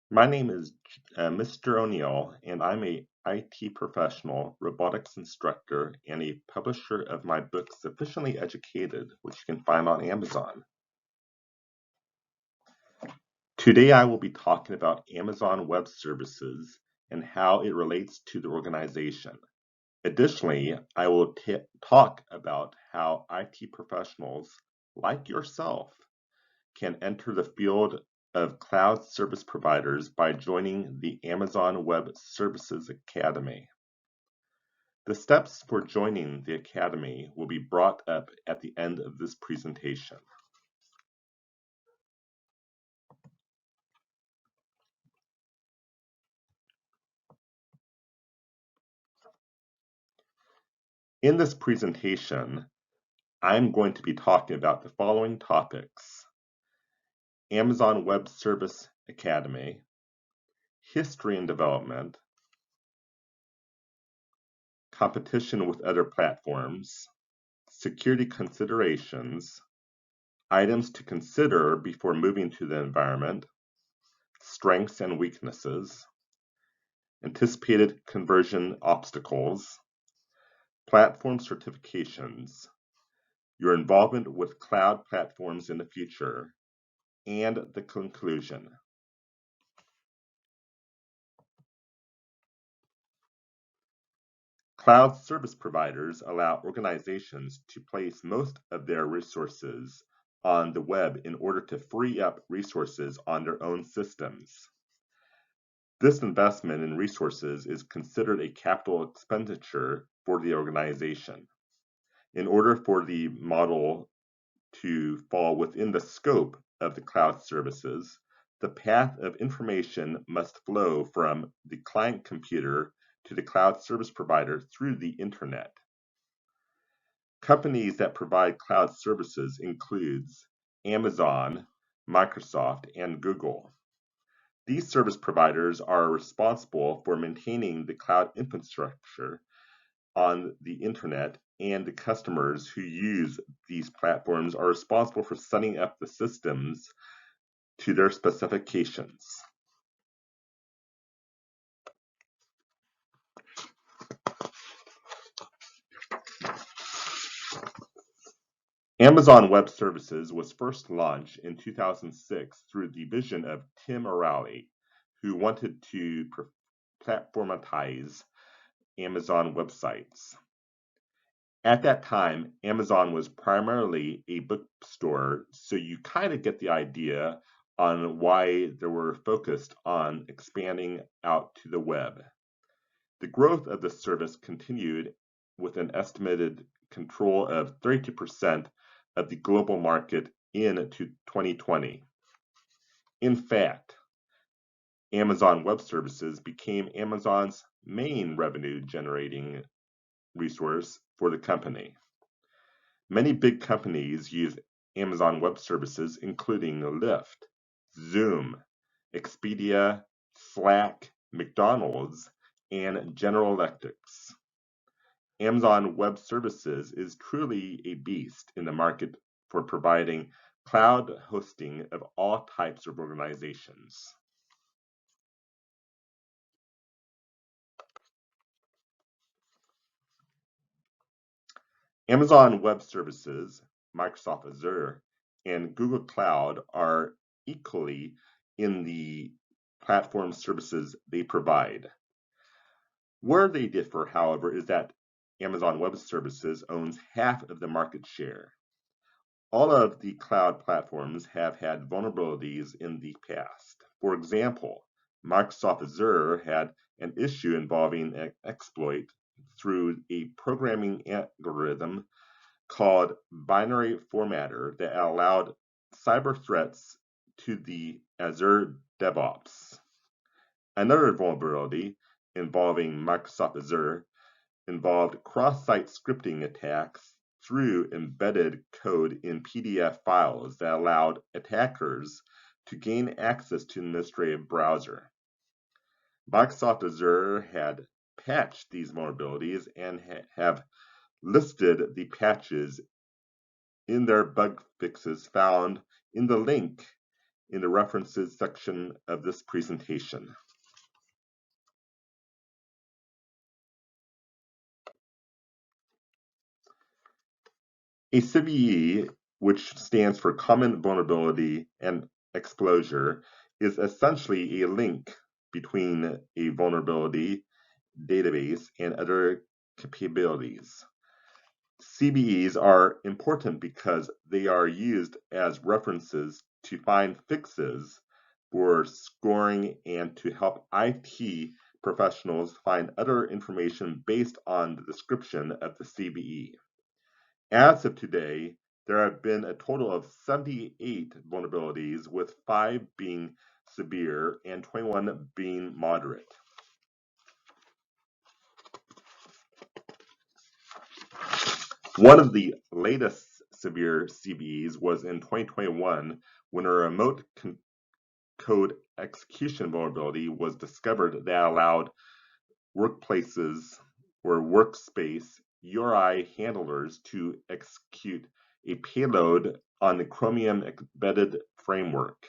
My name is Mr. O'Neill, and I'm a IT professional, robotics instructor, and a publisher of my book, Sufficiently Educated, which you can find on Amazon. Today, I will be talking about Amazon Web Services and how it relates to the organization. Additionally, I will talk about how IT professionals like yourself can enter the field of cloud service providers by joining the Amazon Web Services Academy. The steps for joining the Academy will be brought up at the end of this presentation. In this presentation, I'm going to be talking about the following topics: Amazon Web Service Academy, history and development, competition with other platforms, security considerations, items to consider before moving to the environment, strengths and weaknesses, anticipated conversion obstacles, platform certifications, your involvement with cloud platforms in the future, and the conclusion. Cloud service providers allow organizations to place most of their resources on the web in order to free up resources on their own systems. This investment in resources is considered a capital expenditure for the organization. In order for the model to fall within the scope of the cloud services, the path of information must flow from the client computer to the cloud service provider through the internet. Companies that provide cloud services includes Amazon, Microsoft, and Google. These service providers are responsible for maintaining the cloud infrastructure on the internet, and the customers who use these platforms are responsible for setting up the systems to their specifications. Amazon Web Services was first launched in 2006 through the vision of Tim O'Reilly, who wanted to platformatize Amazon websites. At that time, Amazon was primarily a bookstore, so you kind of get the idea on why they were focused on expanding out to the web. The growth of the service continued with an estimated control of 32% of the global market in 2020. In fact, Amazon Web Services became Amazon's main revenue generating resource for the company. Many big companies use Amazon Web Services, including Lyft, Zoom, Expedia, Slack, McDonald's, and General Electrics. Amazon Web Services is truly a beast in the market for providing cloud hosting of all types of organizations. Amazon Web Services, Microsoft Azure, and Google Cloud are equally in the platform services they provide. Where they differ, however, is that Amazon Web Services owns half of the market share. All of the cloud platforms have had vulnerabilities in the past. For example, Microsoft Azure had an issue involving an exploit through a programming algorithm called binary formatter that allowed cyber threats to the Azure DevOps. Another vulnerability involving Microsoft Azure involved cross-site scripting attacks through embedded code in PDF files that allowed attackers to gain access to the administrative browser. Microsoft Azure had patched these vulnerabilities and have listed the patches in their bug fixes found in the link in the references section of this presentation. A CVE, which stands for Common Vulnerability and Exposure, is essentially a link between a vulnerability database and other capabilities. CVEs are important because they are used as references to find fixes for scoring and to help IT professionals find other information based on the description of the CVE. As of today, there have been a total of 78 vulnerabilities, with 5 being severe and 21 being moderate. One of the latest severe CVEs was in 2021 when a remote code execution vulnerability was discovered that allowed workplaces or workspace URI handlers to execute a payload on the Chromium embedded framework.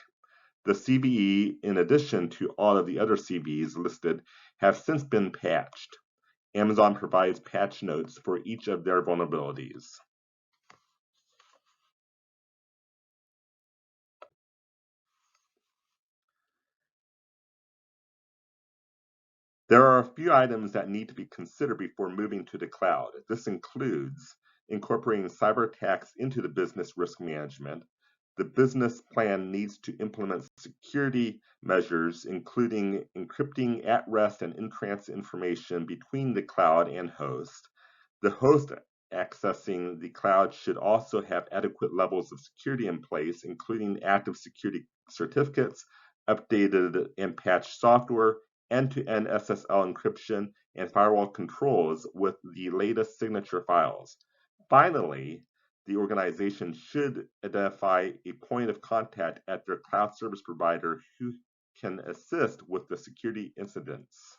The CVE, in addition to all of the other CVEs listed, have since been patched. Amazon provides patch notes for each of their vulnerabilities. There are a few items that need to be considered before moving to the cloud. This includes incorporating cyber attacks into the business risk management. The business plan needs to implement security measures, including encrypting at-rest and in-transit information between the cloud and host. The host accessing the cloud should also have adequate levels of security in place, including active security certificates, updated and patched software, end-to-end SSL encryption, and firewall controls with the latest signature files. Finally, the organization should identify a point of contact at their cloud service provider who can assist with the security incidents.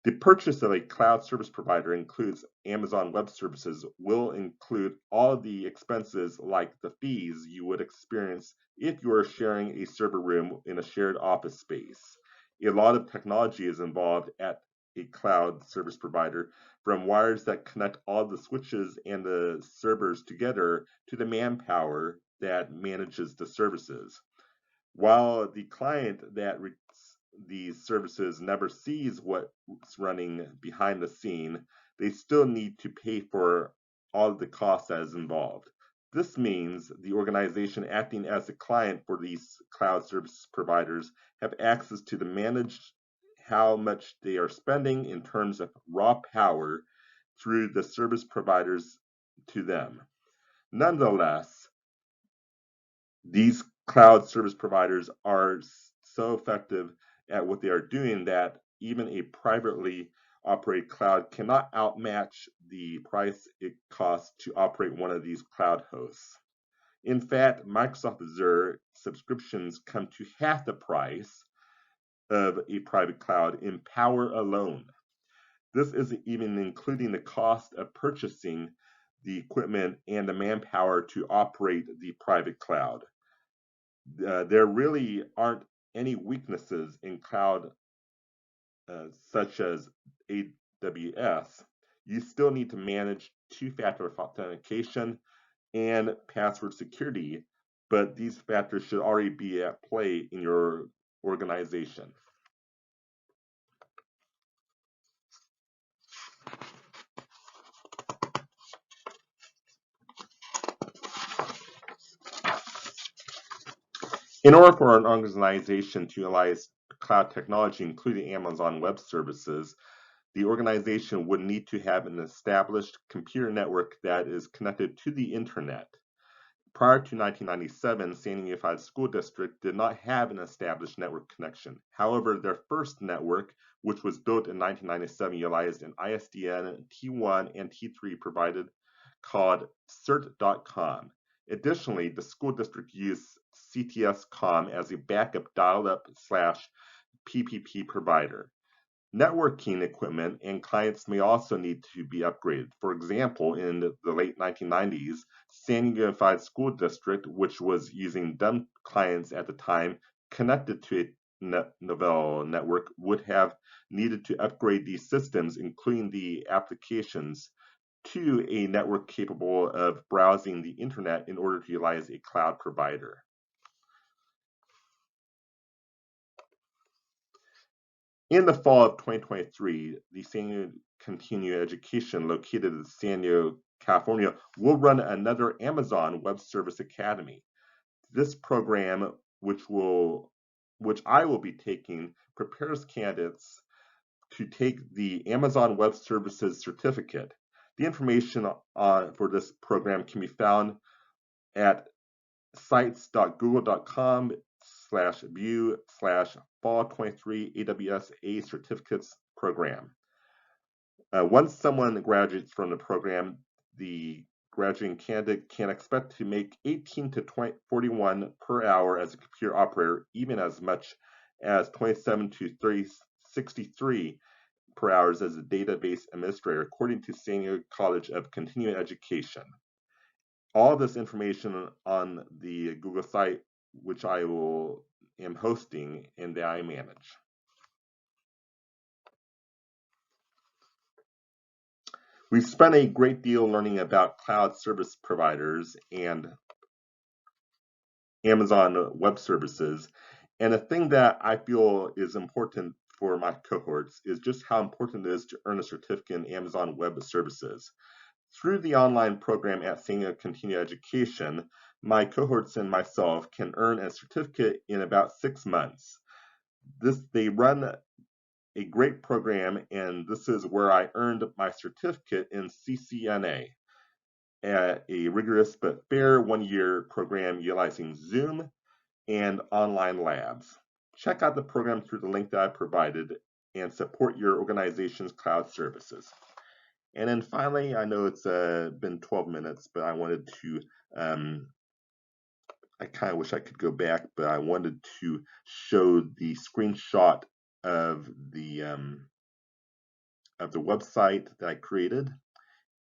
The purchase of a cloud service provider includes Amazon Web Services will include all of the expenses like the fees you would experience if you are sharing a server room in a shared office space. A lot of technology is involved at a cloud service provider, from wires that connect all the switches and the servers together to the manpower that manages the services. While the client that these services never sees what's running behind the scene, they still need to pay for all of the costs that is involved. This means the organization acting as the client for these cloud service providers have access to manage how much they are spending in terms of raw power through the service providers to them. Nonetheless, these cloud service providers are so effective at what they are doing that even a privately operated cloud cannot outmatch the price it costs to operate one of these cloud hosts. In fact, Microsoft Azure subscriptions come to half the price of a private cloud in power alone. This isn't even including the cost of purchasing the equipment and the manpower to operate the private cloud. There really aren't any weaknesses in cloud such as AWS. You still need to manage two-factor authentication and password security, but these factors should already be at play in your organization. In order for an organization to utilize cloud technology, including Amazon Web Services, the organization would need to have an established computer network that is connected to the internet. Prior to 1997, San Diego Unified School District did not have an established network connection. However, their first network, which was built in 1997, utilized an ISDN T1 and T3 provided called CERT.com. Additionally, the school district used CTS.com as a backup dial-up/PPP provider. Networking equipment and clients may also need to be upgraded. For example, in the late 1990s, San Diego Unified School District, which was using dumb clients at the time, connected to a Novell network, would have needed to upgrade these systems, including the applications, to a network capable of browsing the internet in order to utilize a cloud provider. In the fall of 2023, the San Diego Continuing Education, located in San Diego, California, will run another Amazon Web Service Academy. This program, which I will be taking, prepares candidates to take the Amazon Web Services certificate. The information for this program can be found at sites.google.com/view/fall23 AWS certificates program. Once someone graduates from the program, the graduating candidate can expect to make 18 to 41 per hour as a computer operator, even as much as 27 to 63 per hour as a database administrator, according to San Diego College of Continuing Education. All this information on the Google site, which I am hosting and that I manage. We've spent a great deal learning about cloud service providers and Amazon Web Services, and a thing that I feel is important for my cohorts is just how important it is to earn a certificate in Amazon Web Services. Through the online program at San Diego Continuing Education, my cohorts and myself can earn a certificate in about 6 months. They run a great program, and this is where I earned my certificate in CCNA, a rigorous but fair 1-year program utilizing Zoom and online labs. Check out the program through the link that I provided and support your organization's cloud services. And then finally, I know it's been 12 minutes, but I wanted to, I kind of wish I could go back, but I wanted to show the screenshot of the website that I created.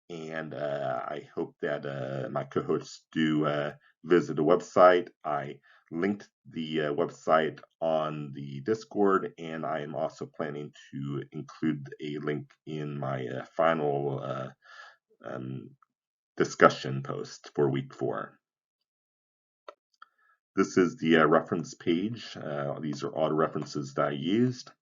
And I hope that my co-hosts do visit the website. I linked the website on the Discord, and I am also planning to include a link in my final discussion post for week 4. This is the reference page. These are all the references that I used.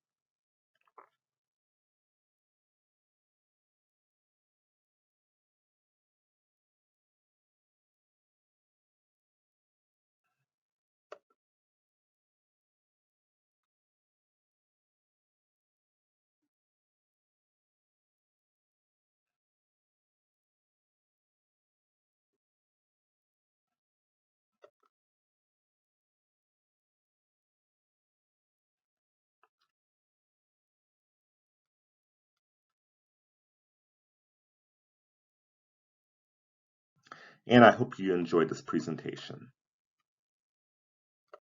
And I hope you enjoyed this presentation.